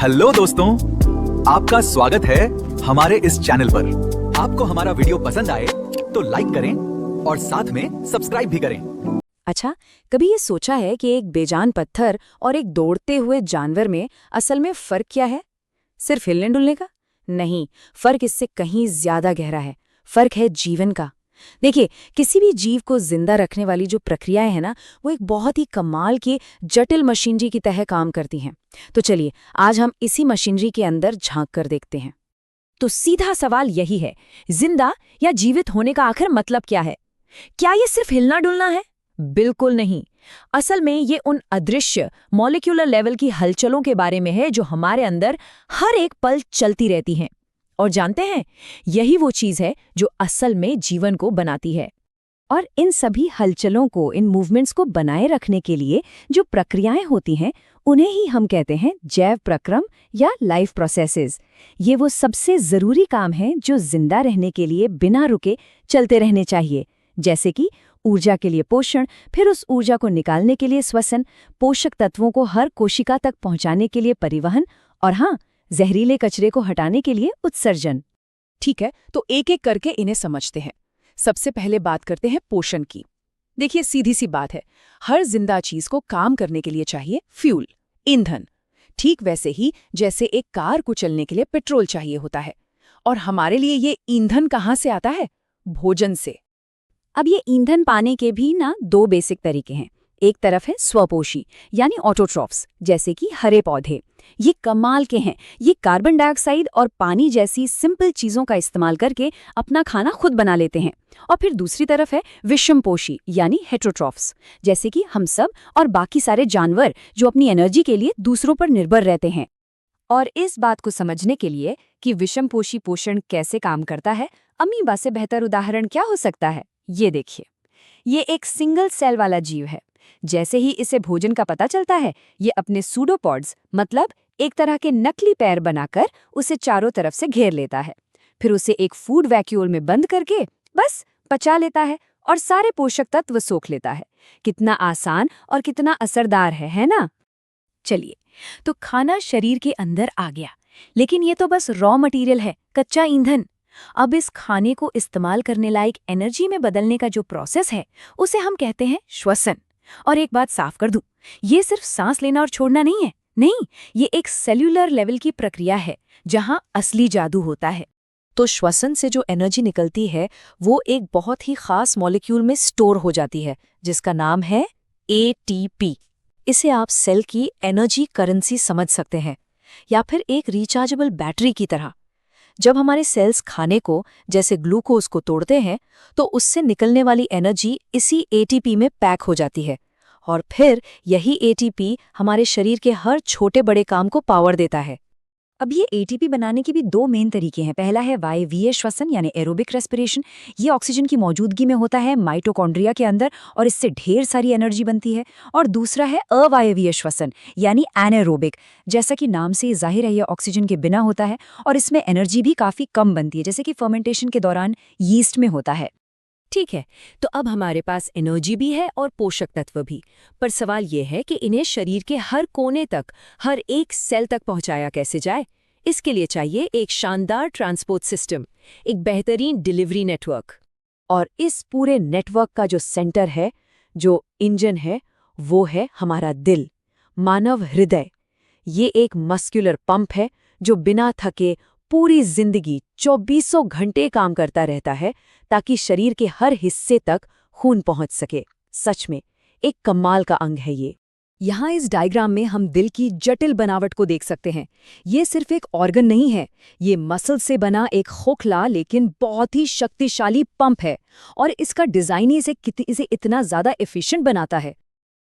Hello दोस्तों, आपका स्वागत है हमारे इस चैनल पर। आपको हमारा वीडियो पसंद आए तो लाइक करें और साथ में सब्सक्राइब भी करें। अच्छा, कभी ये सोचा है कि एक बेजान पत्थर और एक दौड़ते हुए जानवर में असल में फर्क क्या है? सिर्फ हिलने डुलने का? नहीं, फर्क इससे कहीं ज्यादा गहरा है। फर्क है जीवन का। देखिए, किसी भी जीव को जिंदा रखने वाली जो प्रक्रियाएं हैं ना, वो एक बहुत ही कमाल की जटिल मशीनरी की तरह काम करती हैं। तो चलिए, आज हम इसी मशीनरी के अंदर झांक कर देखते हैं। तो सीधा सवाल यही है, जिंदा या जीवित होने का आखिर मतलब क्या है? क्या ये सिर्फ हिलना डुलना है? बिल्कुल नहीं। असल में ये उन अदृश्य मॉलिक्यूलर लेवल की हलचलों के बारे में है जो हमारे अंदर हर एक पल चलती रहती हैं। और जानते हैं, यही वो चीज है जो असल में जीवन को बनाती है। और इन सभी हलचलों को, इन मूवमेंट्स को बनाए रखने के लिए जो प्रक्रियाएं होती हैं, उन्हें ही हम कहते हैं जैव प्रक्रम या लाइफ प्रोसेसेस। ये वो सबसे जरूरी काम है जो जिंदा रहने के लिए बिना रुके चलते रहने चाहिए। जैसे कि ऊर्जा के लिए पोषण, फिर उस ऊर्जा को निकालने के लिए श्वसन, पोषक तत्वों को हर कोशिका तक पहुंचाने के लिए परिवहन, और हाँ, जहरीले कचरे को हटाने के लिए उत्सर्जन। ठीक है, तो एक एक करके इन्हें समझते हैं। सबसे पहले बात करते हैं पोषण की। देखिए, सीधी सी बात है, हर जिंदा चीज को काम करने के लिए चाहिए फ्यूल, ईंधन। ठीक वैसे ही जैसे एक कार को चलने के लिए पेट्रोल चाहिए होता है। और हमारे लिए ये ईंधन कहाँ से आता है? भोजन से। अब ये ईंधन पाने के भी ना दो बेसिक तरीके हैं। एक तरफ है स्वपोषी यानी ऑटोट्रॉफ्स, जैसे कि हरे पौधे। ये कमाल के हैं। ये कार्बन डाइऑक्साइड और पानी जैसी सिंपल चीजों का इस्तेमाल करके अपना खाना खुद बना लेते हैं। और फिर दूसरी तरफ है विषमपोषी यानी हेटेरोट्रॉफ्स, जैसे कि हम सब और बाकी सारे जानवर जो अपनी एनर्जी के लिए दूसरों पर निर्भर रहते हैं। और इस बात को समझने के लिए कि विषमपोषी पोषण कैसे काम करता है, अमीबा से बेहतर उदाहरण क्या हो सकता है? ये देखिए, ये एक सिंगल सेल वाला जीव है। जैसे ही इसे भोजन का पता चलता है, ये अपने सूडोपॉड्स मतलब एक तरह के नकली पैर बनाकर उसे चारों तरफ से घेर लेता है। फिर उसे एक फूड वैक्यूल में बंद करके बस पचा लेता है और सारे पोषक तत्व सोख लेता है। कितना आसान और कितना असरदार है ना? चलिए, तो खाना शरीर के अंदर आ गया, लेकिन ये तो बस रॉ मटेरियल है, कच्चा ईंधन। अब इस खाने को इस्तेमाल करने लायक एनर्जी में बदलने का जो प्रोसेस है, उसे हम कहते हैं श्वसन। और एक बात साफ कर दूं, ये सिर्फ सांस लेना और छोड़ना नहीं है। नहीं, ये एक सेल्यूलर लेवल की प्रक्रिया है जहां असली जादू होता है। तो श्वसन से जो एनर्जी निकलती है, वो एक बहुत ही खास मॉलिक्यूल में स्टोर हो जाती है, जिसका नाम है एटीपी। इसे आप सेल की एनर्जी करेंसी समझ सकते हैं, या फिर एक रिचार्जेबल बैटरी की तरह। जब हमारे सेल्स खाने को, जैसे ग्लूकोज को तोड़ते हैं, तो उससे निकलने वाली एनर्जी इसी एटीपी में पैक हो जाती है। और फिर यही एटीपी हमारे शरीर के हर छोटे बड़े काम को पावर देता है। अब ये एटीपी बनाने के भी दो मेन तरीके हैं। पहला है वायवीय श्वसन यानी एरोबिक रेस्पिरेशन। ये ऑक्सीजन की मौजूदगी में होता है माइटोकॉन्ड्रिया के अंदर, और इससे ढेर सारी एनर्जी बनती है। और दूसरा है अवायवीय श्वसन यानी एनारोबिक। जैसा कि नाम से जाहिर है, ये ऑक्सीजन के बिना होता है और इसमें एनर्जी भी काफी कम बनती है, जैसे कि फर्मेंटेशन के दौरान यीस्ट में होता है। ठीक है, तो अब हमारे पास एनर्जी भी है और पोषक तत्व भी। पर सवाल ये है कि इन्हें शरीर के हर कोने तक, हर एक सेल तक पहुंचाया कैसे जाए? इसके लिए चाहिए एक शानदार ट्रांसपोर्ट सिस्टम, एक बेहतरीन डिलीवरी नेटवर्क। और इस पूरे नेटवर्क का जो सेंटर है, जो इंजन है, वो है हमारा दिल, मानव हृदय। ये एक मस्कुलर पंप है जो बिना थके पूरी जिंदगी 2400 घंटे काम करता रहता है, ताकि शरीर के हर हिस्से तक खून पहुंच सके। सच में एक कमाल का अंग है ये। यहाँ इस डायग्राम में हम दिल की जटिल बनावट को देख सकते हैं। ये सिर्फ एक ऑर्गन नहीं है, ये मसल से बना एक खोखला लेकिन बहुत ही शक्तिशाली पंप है। और इसका डिजाइन ही इसे इतना ज्यादा एफिशिएंट बनाता है।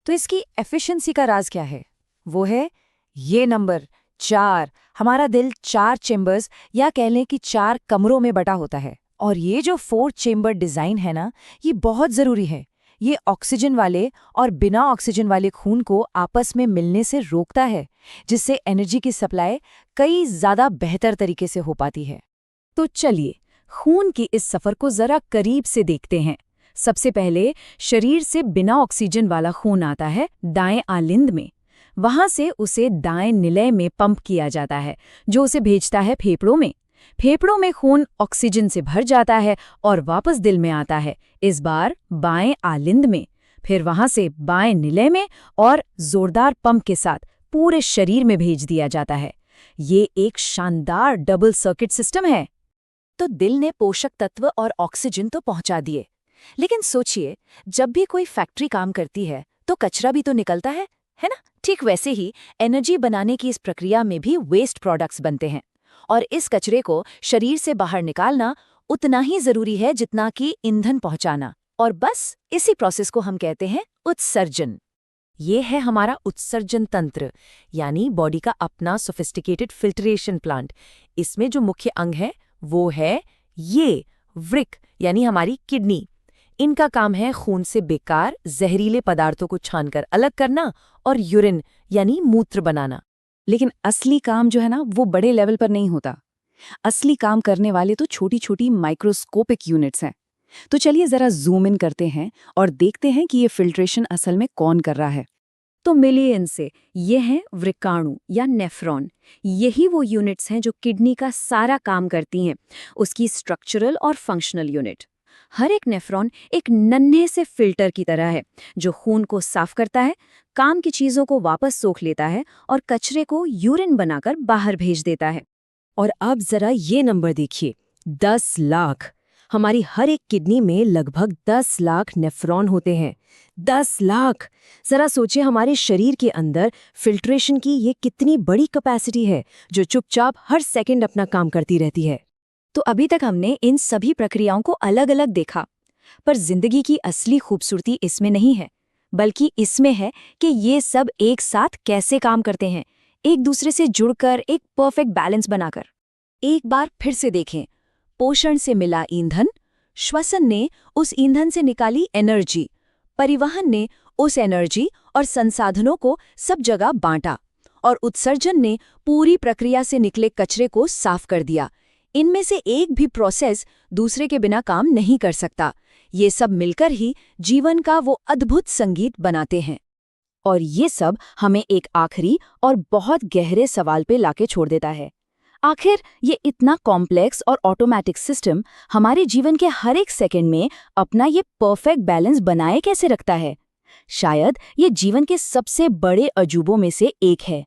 तो इसकी एफिशिएंसी का राज क्या है? वो है ये नंबर 4। हमारा दिल 4 चेम्बर्स या कह लें कि 4 कमरों में बटा होता है। और ये जो 4 चेम्बर डिजाइन है ना, ये बहुत जरूरी है। ये ऑक्सीजन वाले और बिना ऑक्सीजन वाले खून को आपस में मिलने से रोकता है, जिससे एनर्जी की सप्लाई कई ज्यादा बेहतर तरीके से हो पाती है। तो चलिए, खून की इस सफर को जरा करीब से देखते हैं। सबसे पहले शरीर से बिना ऑक्सीजन वाला खून आता है दाएं आलिंद में। वहां से उसे दाएं निलय में पंप किया जाता है, जो उसे भेजता है फेफड़ों में। फेफड़ों में खून ऑक्सीजन से भर जाता है और वापस दिल में आता है, इस बार बाएं आलिंद में। फिर वहां से बाएं निलय में और जोरदार पंप के साथ पूरे शरीर में भेज दिया जाता है। ये एक शानदार डबल सर्किट सिस्टम है। तो दिल ने पोषक तत्व और ऑक्सीजन तो पहुंचा दिए, लेकिन सोचिए, जब भी कोई फैक्ट्री काम करती है तो कचरा भी तो निकलता है ना? ठीक वैसे ही एनर्जी बनाने की इस प्रक्रिया में भी वेस्ट प्रोडक्ट्स बनते हैं, और इस कचरे को शरीर से बाहर निकालना उतना ही जरूरी है जितना कि ईंधन पहुंचाना। और बस इसी प्रोसेस को हम कहते हैं उत्सर्जन। ये है हमारा उत्सर्जन तंत्र, यानी बॉडी का अपना सोफिस्टिकेटेड फिल्ट्रेशन प्लांट। इसमें जो मुख्य अंग है वो है ये वृक्क, यानी हमारी किडनी। इनका काम है खून से बेकार जहरीले पदार्थों को छानकर अलग करना और यूरिन यानी मूत्र बनाना। लेकिन असली काम जो है ना, वो बड़े लेवल पर नहीं होता। असली काम करने वाले तो छोटी छोटी माइक्रोस्कोपिक यूनिट्स हैं। तो चलिए जरा जूम इन करते हैं और देखते हैं कि ये फिल्ट्रेशन असल में कौन कर रहा है। तो मिलिए इनसे, ये हैं वृक्काणु या नेफ्रॉन। यही वो यूनिट्स हैं जो किडनी का सारा काम करती हैं, उसकी स्ट्रक्चरल और फंक्शनल यूनिट। हर एक नेफ्रॉन एक नन्हे से फिल्टर की तरह है, जो खून को साफ करता है, काम की चीजों को वापस सोख लेता है और कचरे को यूरिन बनाकर बाहर भेज देता है। और अब जरा ये नंबर देखिए, 10 लाख। हमारी हर एक किडनी में लगभग 10 लाख नेफ्रॉन होते हैं। 10 लाख! जरा सोचिए, हमारे शरीर के अंदर फिल्ट्रेशन की ये कितनी बड़ी कैपेसिटी है, जो चुपचाप हर सेकंड अपना काम करती रहती है। तो अभी तक हमने इन सभी प्रक्रियाओं को अलग अलग देखा, पर जिंदगी की असली खूबसूरती इसमें नहीं है, बल्कि इसमें है कि ये सब एक साथ कैसे काम करते हैं, एक दूसरे से जुड़कर एक परफेक्ट बैलेंस बनाकर। एक बार फिर से देखें, पोषण से मिला ईंधन, श्वसन ने उस ईंधन से निकाली एनर्जी, परिवहन ने उस एनर्जी और संसाधनों को सब जगह बांटा, और उत्सर्जन ने पूरी प्रक्रिया से निकले कचरे को साफ कर दिया। इनमें से एक भी प्रोसेस दूसरे के बिना काम नहीं कर सकता। ये सब मिलकर ही जीवन का वो अद्भुत संगीत बनाते हैं। और ये सब हमें एक आखिरी और बहुत गहरे सवाल पे लाके छोड़ देता है। आखिर ये इतना कॉम्प्लेक्स और ऑटोमेटिक सिस्टम हमारे जीवन के हर एक सेकंड में अपना ये परफेक्ट बैलेंस बनाए कैसे रखता है? शायद ये जीवन के सबसे बड़े अजूबों में से एक है।